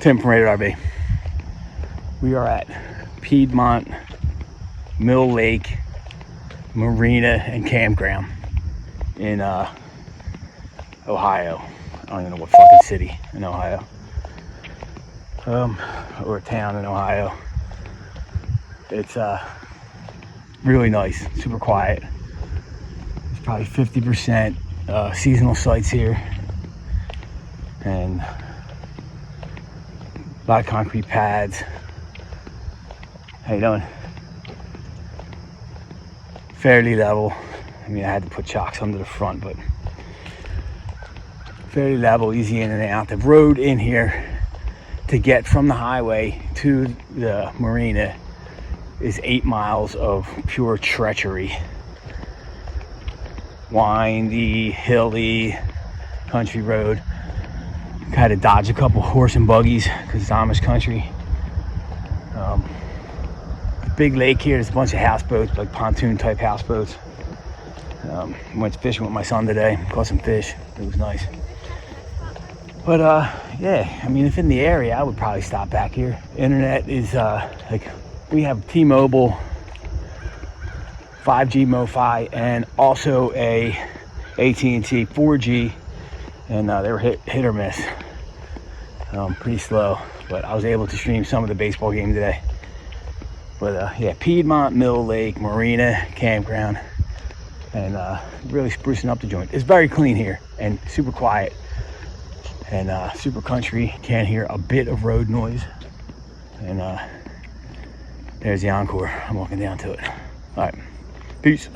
Tim from Rated RV. We are at Piedmont Lake Marina and Campground in Ohio. I don't even know what fucking city in Ohio. Or a town in Ohio. It's really nice, super quiet. There's probably 50% seasonal sites here, and a lot of concrete pads. How you doing? Fairly level. I mean, I had to put chocks under the front, but fairly level, easy in and out. The road in here to get from the highway to the marina is 8 miles of pure treachery. Windy, hilly, country road. Had to dodge a couple horse and buggies because it's Amish country. Big lake here. There's a bunch of houseboats, like pontoon type houseboats. Went fishing with my son today. Caught some fish. It was nice. But yeah, I mean, if in the area, I would probably stop back here. Internet is like, we have T-Mobile, 5G MoFi, and also a AT&T 4G, and they were hit or miss. Pretty slow, but I was able to stream some of the baseball game today. But yeah, Piedmont Lake Marina Campground, and really sprucing up the joint. It's very clean here and super quiet and super country. Can't hear a bit of road noise. And there's the Encore. I'm walking down to it. All right, peace.